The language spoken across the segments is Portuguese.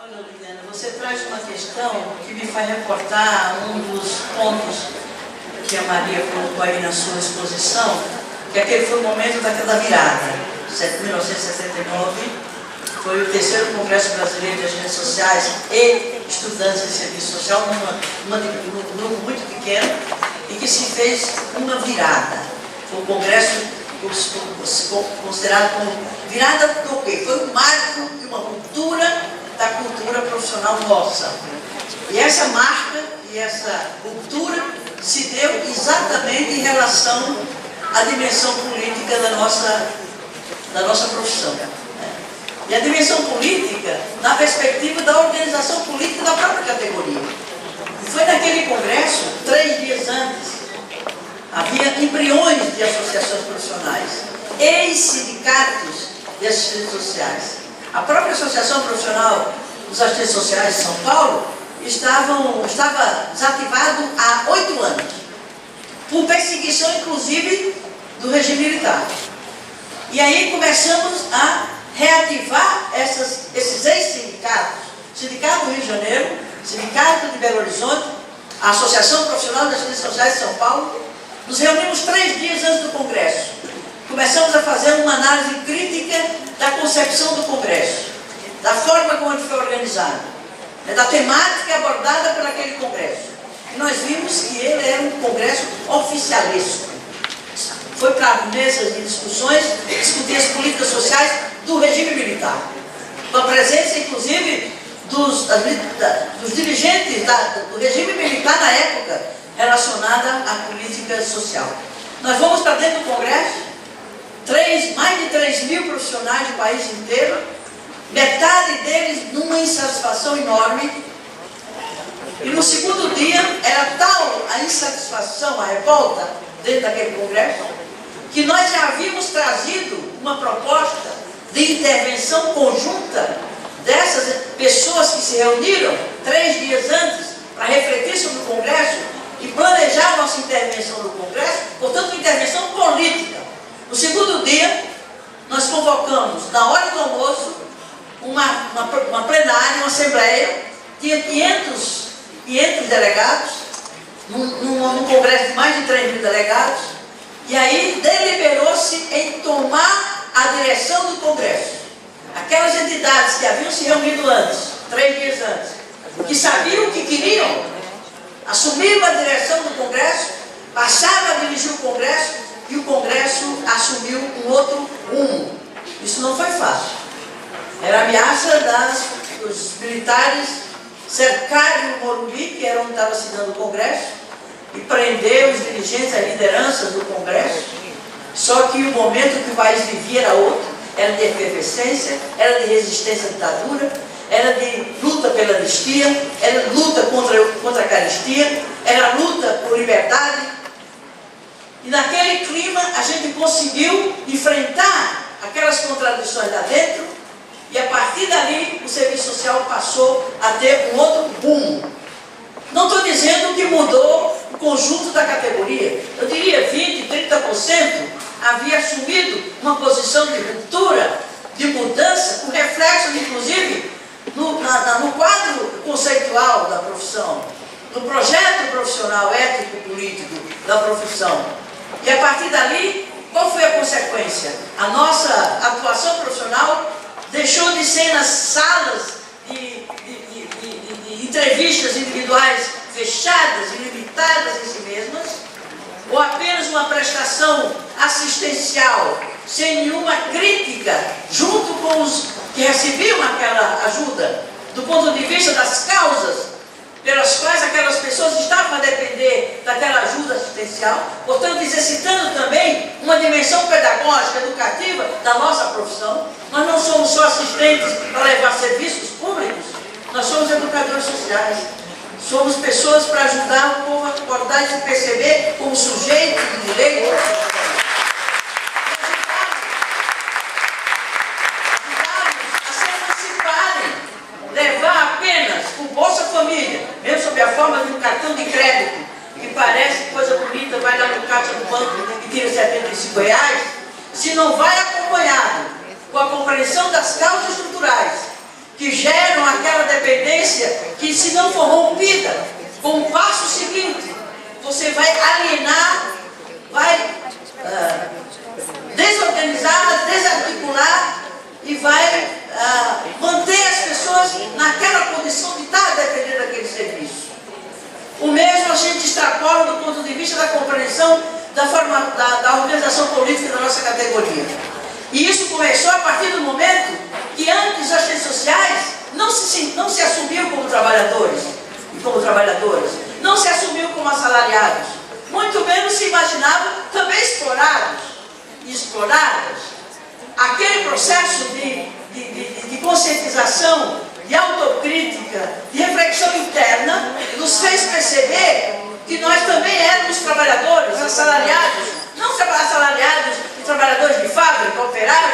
Olha, Liliana, você traz uma questão que me faz reportar um dos pontos que a Maria colocou aí na sua exposição, que aquele foi o momento daquela virada. 1979 foi o terceiro Congresso Brasileiro de Agentes Sociais e Estudantes de Serviço Social, num grupo muito pequeno, e que se fez uma virada. Foi um congresso considerado como virada do quê? Foi um marco de uma cultura, da cultura profissional nossa. E essa marca e essa cultura se deu exatamente em relação à dimensão política da nossa profissão. E a dimensão política na perspectiva da organização política da própria categoria. E foi naquele congresso, 3 dias antes, havia embriões de associações profissionais, ex-sindicatos de assistentes sociais. A própria Associação Profissional dos Assistentes Sociais de São Paulo estava desativado há 8 anos, por perseguição, inclusive, do regime militar. E aí começamos a reativar esses ex-sindicatos, Sindicato do Rio de Janeiro, Sindicato de Belo Horizonte, a Associação Profissional das Assistentes Sociais de São Paulo. Nos reunimos 3 dias antes do Congresso. Começamos a fazer uma análise crítica da concepção do Congresso, da forma como ele foi organizado, da temática abordada por aquele Congresso. E nós vimos que ele era um Congresso oficialesco. Foi para mesas de discussões, discutir as políticas sociais do regime militar. Com a presença, inclusive, dos dirigentes do regime militar na época, relacionada à política social. Nós vamos para dentro do Congresso, mais de 3 mil profissionais do país inteiro, metade deles numa insatisfação enorme. E no segundo dia, era tal a insatisfação, a revolta dentro daquele Congresso, que nós já havíamos trazido uma proposta de intervenção conjunta dessas pessoas que se reuniram 3 dias antes para refletir sobre o Congresso e planejar nossa intervenção no Congresso, portanto, uma intervenção política. No segundo dia, nós convocamos, na hora do almoço, uma plenária, uma assembleia, tinha 500 delegados, num congresso de mais de 3 mil delegados, e aí deliberou-se em tomar a direção do Congresso. Aquelas entidades que haviam se reunido antes, 3 dias antes, que sabiam o que queriam, assumiram a direção do Congresso, passaram a dirigir o Congresso, e o Congresso assumiu um outro rumo. Isso não foi fácil. Era a ameaça dos militares cercarem o Morumbi, que era onde estava assinando o Congresso, e prender os dirigentes, as lideranças do Congresso. Só que o momento que o país vivia era outro, era de efervescência, era de resistência à ditadura, era de luta pela anistia, era luta contra a carestia, era luta por liberdade. E naquele clima a gente conseguiu enfrentar aquelas contradições lá dentro, e a partir dali o serviço social passou a ter um outro rumo. Não estou dizendo que mudou o conjunto da categoria. Eu diria 20%, 30% havia assumido uma posição de ruptura, de mudança, com reflexo, inclusive, no quadro conceitual da profissão, no projeto profissional ético-político da profissão. E a partir dali, qual foi a consequência? A nossa atuação profissional deixou de ser nas salas de entrevistas individuais fechadas e limitadas em si mesmas, ou apenas uma prestação assistencial, sem nenhuma crítica, junto com os que recebiam aquela ajuda, do ponto de vista das causas pelas quais aquelas pessoas estavam a depender daquela ajuda assistencial, portanto, exercitando também uma dimensão pedagógica, educativa da nossa profissão. Nós não somos só assistentes para levar serviços públicos, nós somos educadores sociais, somos pessoas para ajudar o povo a acordar e se perceber como sujeito de direito. Levar apenas o Bolsa Família, mesmo sob a forma de um cartão de crédito, que parece coisa bonita, vai lá no caixa do banco e tira R$75, se não vai acompanhado com a compreensão das causas estruturais que geram aquela dependência que, se não for rompida, com o passo seguinte, você vai alienar, vai desorganizar, desarticular e vai manter as pessoas naquela condição de estar dependendo daquele serviço. O mesmo a gente extrapola do ponto de vista da compreensão da organização política da nossa categoria. E isso começou a partir do momento que antes as redes sociais não se assumiam como trabalhadores e como trabalhadoras, não se assumiam como assalariados, muito menos se imaginavam também explorados e exploradas. Aquele processo de conscientização, de autocrítica, de reflexão interna, nos fez perceber que nós também éramos trabalhadores, assalariados, não assalariados e trabalhadores de fábrica, operários,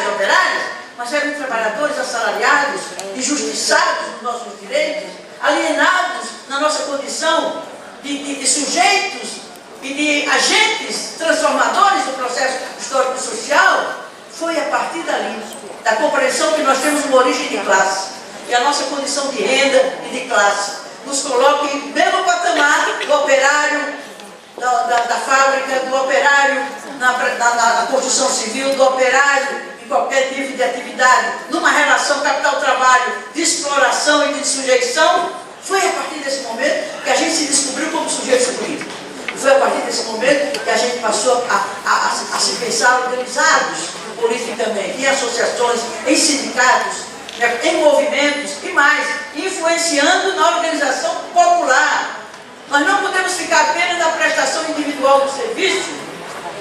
mas éramos trabalhadores assalariados, injustiçados nos nossos direitos, alienados na nossa condição de sujeitos e de agentes transformadores do processo histórico-social. Foi a partir dali, da compreensão que nós temos uma origem de classe, e a nossa condição de renda e de classe nos coloca em mesmo patamar do operário da fábrica, do operário na construção civil, do operário em qualquer tipo de atividade, numa relação capital-trabalho de exploração e de sujeição. Foi a partir desse momento que a gente se descobriu como sujeito político. Foi a partir desse momento que a gente passou a se pensar organizados politicamente, em associações, em sindicatos, em movimentos e mais, influenciando na organização popular. Nós não podemos ficar apenas na prestação individual do serviço,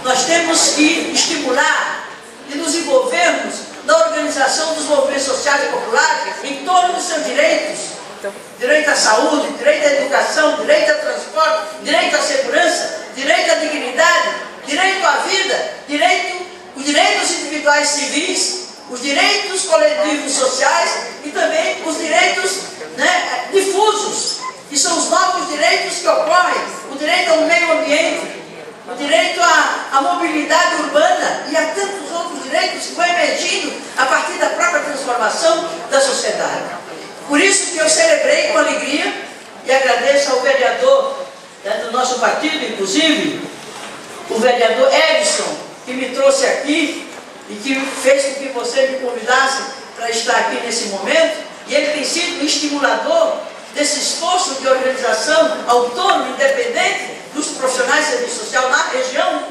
nós temos que estimular e nos envolvermos na organização dos movimentos sociais e populares em torno dos seus direitos. Direito à saúde, direito à educação, direito ao transporte, direito à segurança, direito à dignidade, direito à vida, os direitos individuais civis, os direitos coletivos sociais e também os direitos difusos, que são os novos direitos que ocorrem, o direito ao meio ambiente, o direito à mobilidade urbana e a tantos outros direitos que vão emergindo a partir da própria transformação da sociedade. Por isso que eu celebrei com alegria e agradeço ao vereador do nosso partido, inclusive, o vereador Edson, que me trouxe aqui e que fez com que você me convidasse para estar aqui nesse momento, e ele tem sido um estimulador desse esforço de organização autônomo, independente dos profissionais de serviço social na região.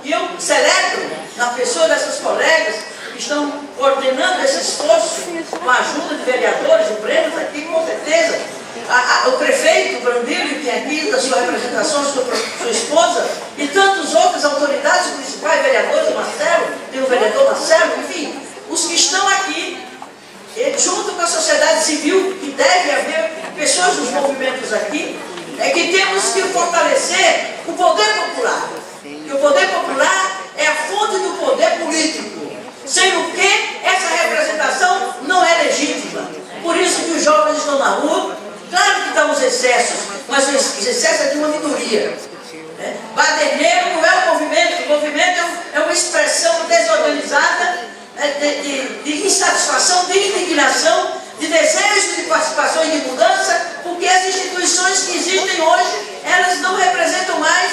E eu celebro, na pessoa dessas colegas que estão coordenando esse esforço, com a ajuda de vereadores, o Breno está aqui com certeza, o prefeito Brandílio, que é aqui da sua representação, sua esposa, e tantas outras autoridades municipais, vereadores, Marcelo, tem o vereador Marcelo, enfim, os que estão aqui, junto com a sociedade civil, que deve haver pessoas dos movimentos aqui, é que temos que fortalecer o poder popular. E o poder popular é a fonte do poder político, sem o que essa representação não é legítima. Por isso que os jovens estão na rua. Claro que estão os excessos, mas os excessos é de uma minoria. Baderneiro não é um movimento, o movimento é uma expressão desorganizada de insatisfação, de indignação, de desejo de participação e de mudança, porque as instituições que existem hoje, elas não representam mais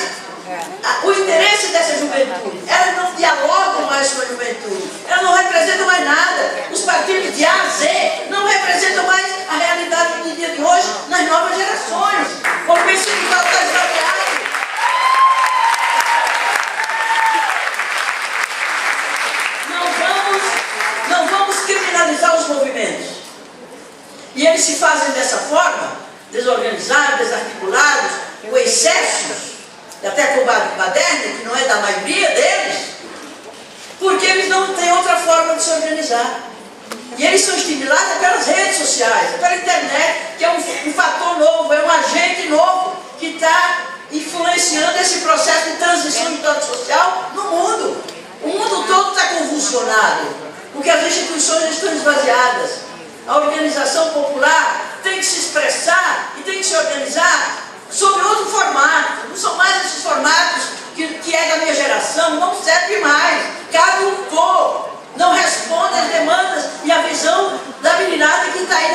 o interesse dessa juventude, elas não dialogam mais com a juventude, elas não representam mais nada. Os partidos de A a Z não representam mais a realidade do dia de hoje nas novas gerações. Como o sindicato está esvaziado. Não vamos criminalizar os movimentos. E eles se fazem dessa forma, desorganizados, desarticulados, com excessos, até com o baderno, que não é da maioria deles, porque eles não têm outra forma de se organizar. E eles são estimulados pelas redes sociais, pela internet, que é um fator novo, é um agente novo que está influenciando esse processo de transição de história social no mundo. O mundo todo está convulsionado, porque as instituições estão esvaziadas. A organização popular tem que se expressar e tem que se organizar sobre outro formato. Não são mais esses formatos que é da minha geração, não serve mais, caducou, não responde às demandas e à visão da meninada que está aí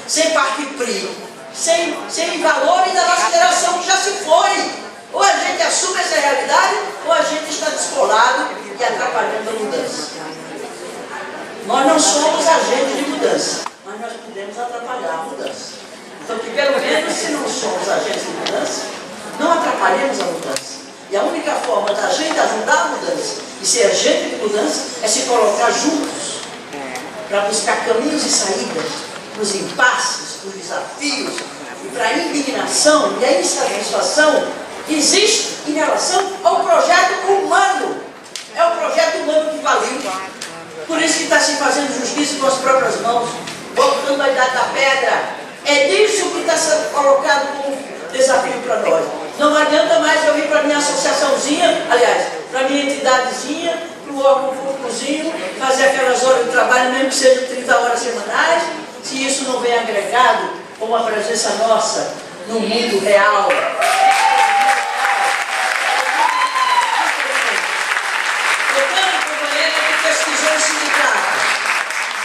sem Parque Pri, sem valores da nossa geração que já se foi. Ou a gente assume essa realidade, ou a gente está descolado e atrapalhando a mudança. Nós não somos agentes de mudança, mas nós podemos atrapalhar a mudança. Então, que pelo menos, se não somos agentes de mudança, não atrapalhemos a mudança. E a única forma da gente ajudar a mudança e ser agente de mudança é se colocar juntos para buscar caminhos e saídas para os impasses, para os desafios e para a indignação e a insatisfação que existe em relação ao projeto humano. É o projeto humano que faliu. Por isso que está se fazendo justiça com as próprias mãos, voltando à idade da pedra. É disso que está sendo colocado como desafio para nós. Não adianta mais eu ir para a minha associaçãozinha, aliás, para a minha entidadezinha, para o órgão públicozinho, fazer aquelas horas de trabalho, mesmo que sejam 30 horas semanais, se isso não vem agregado com a presença nossa no mundo real.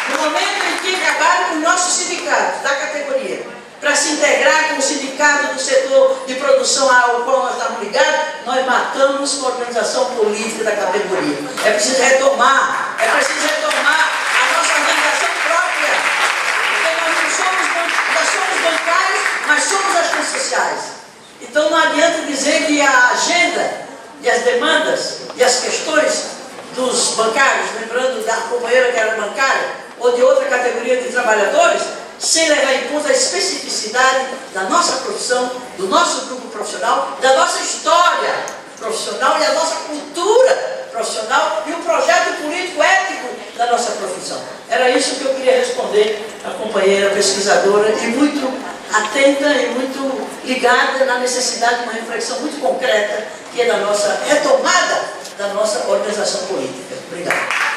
No momento em que acabaram com os nossos sindicatos da categoria, para se integrar com o sindicato do setor de produção ao qual nós estamos ligados, nós matamos a organização política da categoria. É preciso retomar a nossa organização própria. Porque nós somos bancários, mas somos agentes sociais. Então não adianta dizer que a agenda e as demandas e as questões dos bancários, lembrando da companheira que era bancária, ou de outra categoria de trabalhadores, sem levar em conta a especificidade da nossa profissão, do nosso grupo profissional, da nossa história profissional e a nossa cultura profissional e o projeto político ético da nossa profissão. Era isso que eu queria responder à companheira pesquisadora e muito atenta e muito ligada na necessidade de uma reflexão muito concreta que é da nossa retomada da nossa organização política. Obrigado.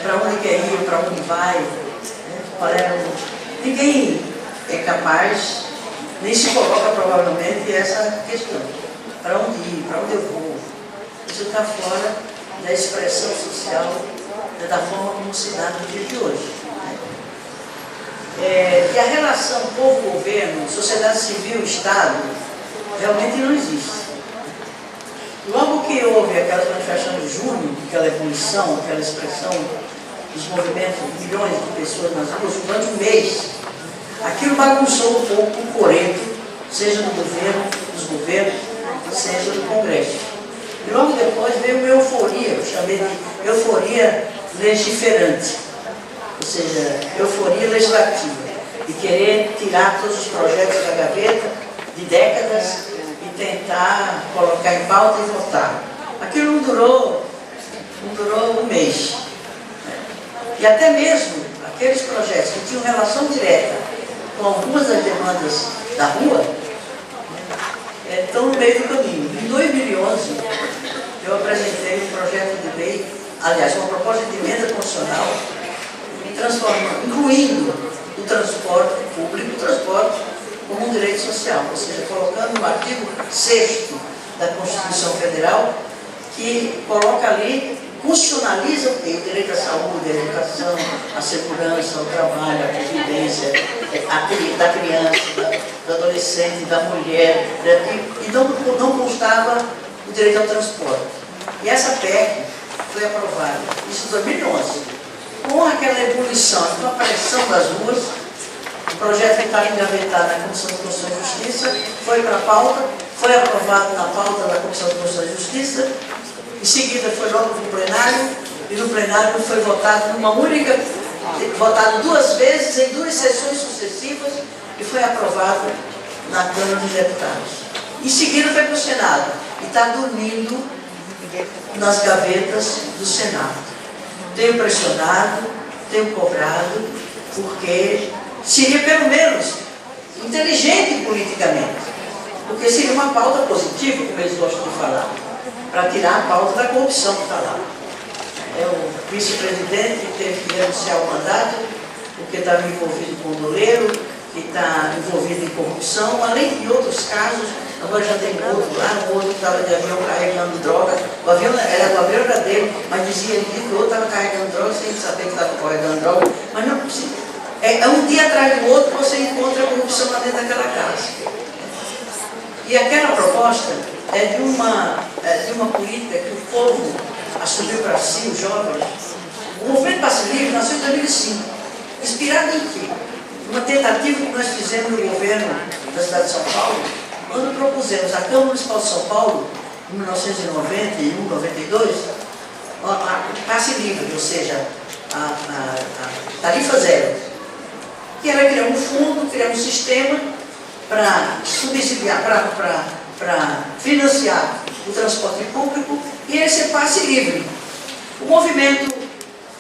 Para onde quer ir, para onde vai, ninguém é capaz, nem se coloca provavelmente essa questão. Para onde ir, para onde eu vou? Isso está fora da expressão social, da forma como se dá no dia de hoje. E a relação povo-governo, sociedade civil, Estado, realmente não existe. Logo que houve aquela manifestação de junho, aquela ebulição, aquela expressão dos movimentos de milhões de pessoas nas ruas, durante um mês, aquilo bagunçou um pouco o coreto, seja do governo, dos governos, seja do Congresso. E logo depois veio uma euforia, eu chamei de euforia legiferante, ou seja, euforia legislativa, de querer tirar todos os projetos da gaveta de décadas e tentar colocar em pauta e votar. Aquilo não durou um mês. E até mesmo aqueles projetos que tinham relação direta com algumas das demandas da rua, estão no meio do caminho. Em 2011, eu apresentei um projeto de lei, aliás, uma proposta de emenda constitucional, incluindo o transporte público, o transporte como um direito social, ou seja, colocando no artigo 6º da Constituição Federal, que coloca ali, constitucionaliza o direito à saúde, à educação, à segurança, ao trabalho, à previdência, da criança, do adolescente, da mulher, e não constava o direito ao transporte. E essa PEC foi aprovada, isso em 2011, com aquela ebulição, com a pressão das ruas. O projeto que estava engavetado na Comissão de Constituição e Justiça foi para a pauta, foi aprovado na pauta da Comissão de Constituição e Justiça, em seguida foi logo para o plenário, e no plenário foi votado votado 2 vezes, em 2 sessões sucessivas, e foi aprovado na Câmara dos Deputados. Em seguida foi para o Senado, e está dormindo nas gavetas do Senado. Tenho pressionado, tenho cobrado, porque seria pelo menos inteligente politicamente, porque seria uma pauta positiva, como eles gostam de falar, para tirar a pauta da corrupção que está lá. É o vice-presidente que teve que renunciar ao mandato, porque estava envolvido com o doleiro, que está envolvido em corrupção, além de outros casos. Agora já tem outro lá, o outro estava de avião carregando droga, o avião era dele, mas dizia que o outro estava carregando droga sem saber que estava carregando droga, mas não é possível. É um dia atrás do outro você encontra a corrupção lá dentro daquela casa. E aquela proposta é de uma política que o povo assumiu para si, os jovens. O movimento Passe Livre nasceu em 2005. Inspirado em quê? Uma tentativa que nós fizemos no governo da cidade de São Paulo, quando propusemos à Câmara Municipal de São Paulo, em 1991, 92, a Passe Livre, ou seja, a tarifa zero. Que era criar um fundo, criar um sistema para subsidiar, para financiar o transporte público e esse passe livre. O movimento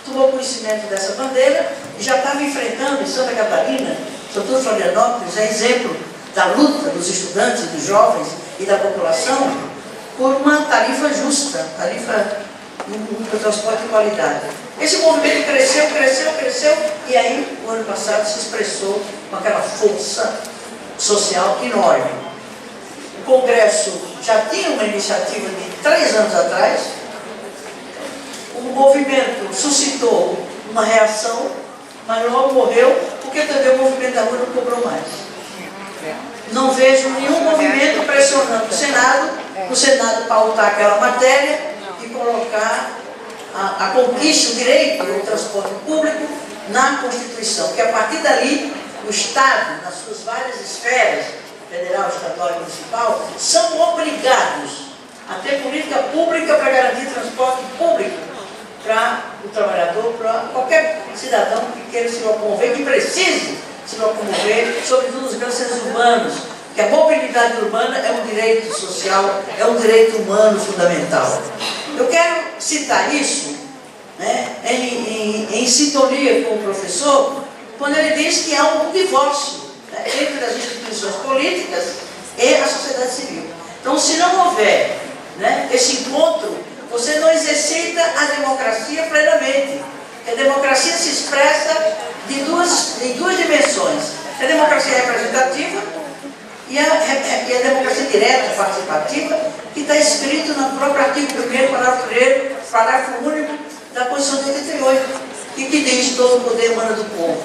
tomou conhecimento dessa bandeira e já estava enfrentando em Santa Catarina, sobretudo Florianópolis, é exemplo da luta dos estudantes, dos jovens e da população por uma tarifa justa, tarifa do transporte de qualidade. Esse movimento cresceu, e aí, o ano passado, se expressou com aquela força social enorme. O Congresso já tinha uma iniciativa de 3 anos atrás, o movimento suscitou uma reação, mas logo morreu, porque também o movimento da rua não cobrou mais. Não vejo nenhum movimento pressionando o Senado pautar aquela matéria e colocar a conquista, o direito ao transporte público na Constituição, que a partir dali o Estado, nas suas várias esferas, federal, estadual e municipal, são obrigados a ter política pública para garantir transporte público para o trabalhador, para qualquer cidadão que queira se locomover, que precise se locomover, sobretudo os grandes centros urbanos, que a mobilidade urbana é um direito social, é um direito humano fundamental. Eu quero citar isso, né, em sintonia com o professor, quando ele diz que há um divórcio, né, entre as instituições políticas e a sociedade civil. Então, se não houver, né, esse encontro, você não exercita a democracia plenamente. A democracia se expressa em duas dimensões. A democracia representativa e a democracia direta, participativa, que está escrito no próprio artigo 1º, parágrafo 1º, parágrafo único da Constituição de 88, e que diz: todo o poder emana do povo.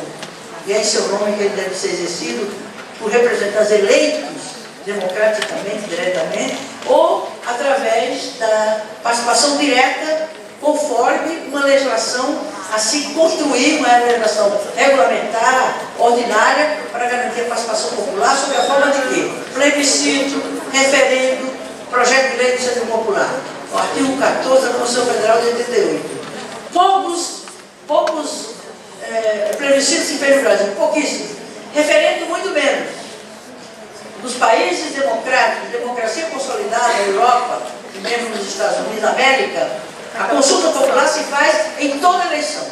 E é seu nome que ele deve ser exercido por representantes eleitos democraticamente, diretamente, ou através da participação direta, conforme uma legislação a se construir, uma legislação regulamentar, ordinária, para garantir a participação popular, sob a forma de quê? Plebiscito, referendo, projeto de lei de iniciativa popular. O artigo 14 da Constituição Federal de 88. Poucos plebiscitos se fez no Brasil, pouquíssimos. Referendo, muito menos. Nos países democráticos, democracia consolidada na Europa, e mesmo nos Estados Unidos da América, a consulta popular se faz em toda eleição.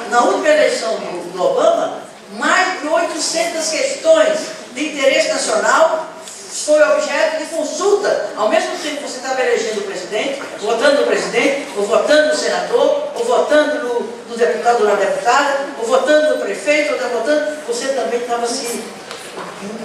Na última eleição do Obama, mais de 800 questões de interesse nacional foi objeto de consulta. Ao mesmo tempo que você estava elegendo o presidente, votando no presidente, ou votando no senador, ou votando no deputado ou na deputada, ou votando no prefeito, ou votando, você também estava se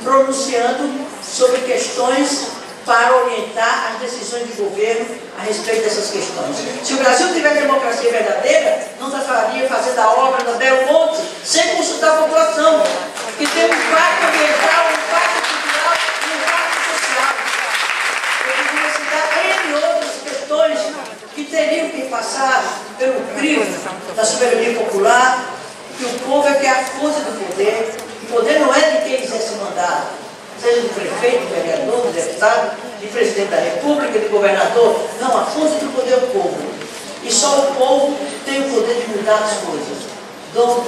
pronunciando sobre questões para orientar as decisões de governo a respeito dessas questões. Se o Brasil tiver democracia verdadeira, não estaria fazendo a obra da Belo Monte sem consultar a população, que tem um impacto ambiental, um impacto cultural e um impacto social. Eu poderia citar N outras questões que teriam que passar pelo crivo da soberania popular, que o povo é que é a força do poder. O poder não é de quem exerce o mandato, seja do prefeito, do vereador, do deputado, de presidente da república, de governador. Não, a força do poder é o povo. E só o povo tem o poder de mudar as coisas. Dom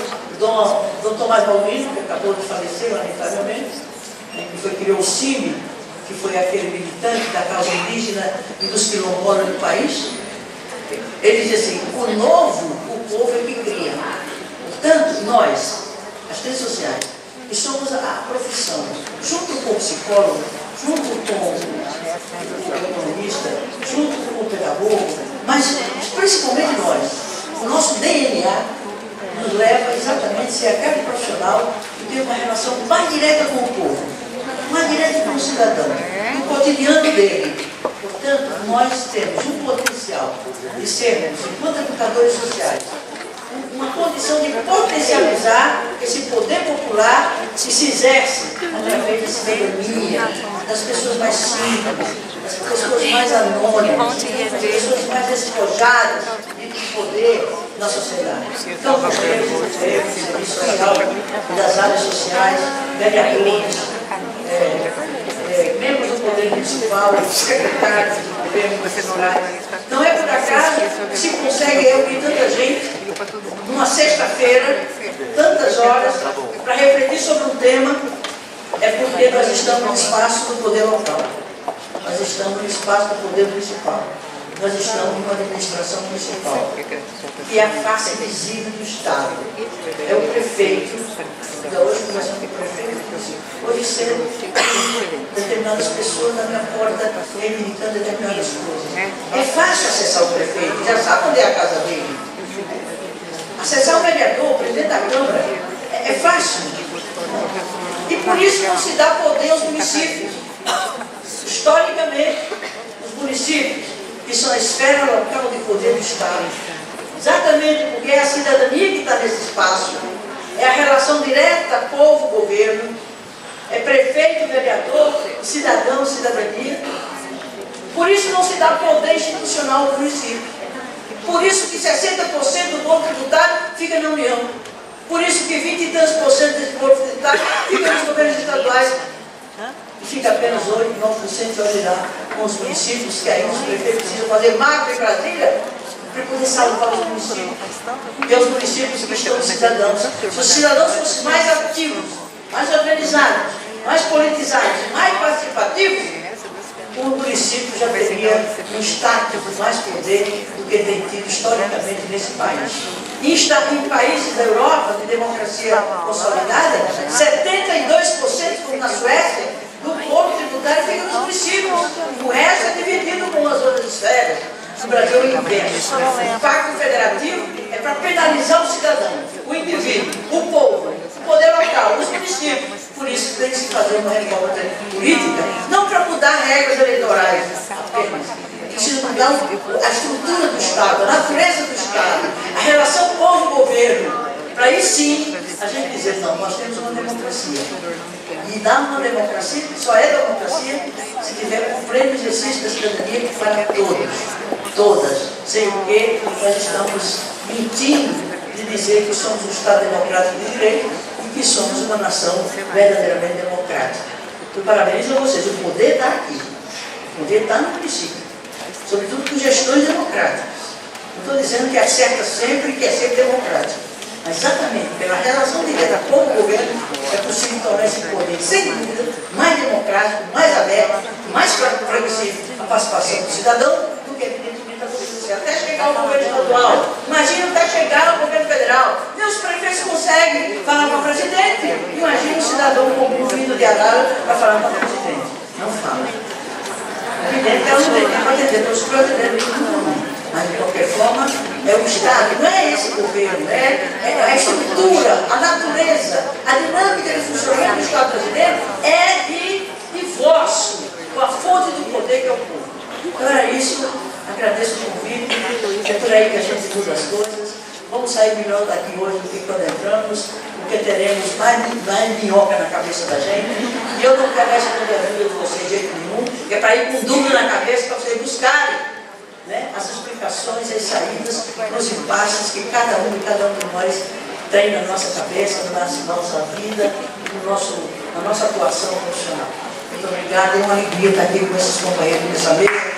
Tomás Balbino, que acabou de falecer, lamentavelmente, que criou o CIMI, que foi aquele militante da causa indígena e dos quilombolas do país, ele diz assim: o novo, o povo é que cria. Portanto, nós, as ciências sociais, que somos a profissão, junto com o psicólogo, junto com o economista, junto com o pedagogo, mas principalmente nós, o nosso DNA nos leva exatamente a ser aquele profissional que tem uma relação mais direta com o povo, mais direta com o cidadão, no cotidiano dele. Portanto, nós temos um potencial de sermos, enquanto educadores sociais, uma condição de potencializar esse poder popular que se exerce através da cidadania, das pessoas mais simples, das pessoas mais anônimas, das pessoas mais despojadas de poder na sociedade. Então, nós temos o serviço social das áreas sociais, vereadores, membros do poder municipal, secretários do governo municipal. Não é por acaso que se consegue reunir tanta gente numa sexta-feira, tantas horas, para refletir sobre um tema, é porque nós estamos no espaço do poder local. Nós estamos no espaço do poder municipal. Nós estamos numa administração municipal, que é a face visível do Estado. É o prefeito. Hoje começamos com o prefeito. Hoje cedo, determinadas pessoas na minha porta reivindicando determinadas coisas. É fácil acessar o prefeito, já sabe onde é a casa dele. Acessar o vereador, o presidente da Câmara, é fácil. E por isso não se dá poder aos municípios. Historicamente, os municípios, que são a esfera local de poder do Estado. Exatamente porque é a cidadania que está nesse espaço, é a relação direta povo-governo, é prefeito, vereador, cidadão, cidadania. Por isso não se dá poder institucional ao município. Por isso que 60% do bolo tributário fica na União. Por isso que 20 e tantos por cento desse bolo tributário fica nos governos estaduais. E fica apenas 8, 9% de olhar com os municípios, que aí os prefeitos precisam fazer macro em Brasília para poder salvar os municípios. E os municípios que estão cidadãos. Se os cidadãos fossem mais ativos, mais organizados, mais politizados, mais participativos, o município já teria um status de mais poder do que tem tido historicamente nesse país. Em países da Europa, de democracia consolidada, 72%, como na Suécia, do bolo tributário fica nos municípios. O resto é dividido com as outras esferas. No Brasil é o inverso. O pacto federativo é para penalizar o cidadão, o indivíduo, o povo, o poder local, os municípios. Por isso tem que se fazer uma reforma política, não para mudar regras eleitorais apenas. Precisa mudar a estrutura do Estado, a natureza do Estado, a relação povo-governo. Para aí sim a gente dizer, não, nós temos uma democracia. E dar uma democracia, que só é democracia se tiver o pleno exercício da cidadania que para todas, sem o que nós estamos mentindo de dizer que somos um Estado democrático de direito e que somos uma nação verdadeiramente democrática. Eu parabenizo a vocês, o poder está aqui, o poder está no município, sobretudo com gestões democráticas. Não estou dizendo que acerta sempre e que é sempre democrático. Mas exatamente pela relação direta com o governo é possível tornar esse poder, sem dúvida, mais democrático, mais aberto, mais progressivo a participação do cidadão do que evidentemente a polícia. Até chegar ao governo estadual, imagina até chegar ao governo federal. E os prefeitos conseguem falar com o presidente. Imagina o cidadão comum vindo de Arara para falar com o presidente. Não fala. É evidente que ela não tem tempo para atender todos os presidentes do mundo. Mas, de qualquer forma, é o Estado, não é esse governo, é a estrutura, a natureza, a dinâmica de funcionamento do Estado brasileiro é de voz, com a fonte do poder que é o povo. Então era isso, agradeço o convite, é por aí que a gente muda as coisas. Vamos sair melhor daqui hoje do que quando entramos, porque teremos mais minhoca na cabeça da gente. E eu não quero essa conversa de vocês de jeito nenhum, que é para ir com dúvida na cabeça para vocês buscarem as explicações, as saídas, os impasses que cada um de nós tem na nossa cabeça, na nossa vida, na nossa atuação profissional. Muito obrigada, é uma alegria estar aqui com esses companheiros nessa mesa.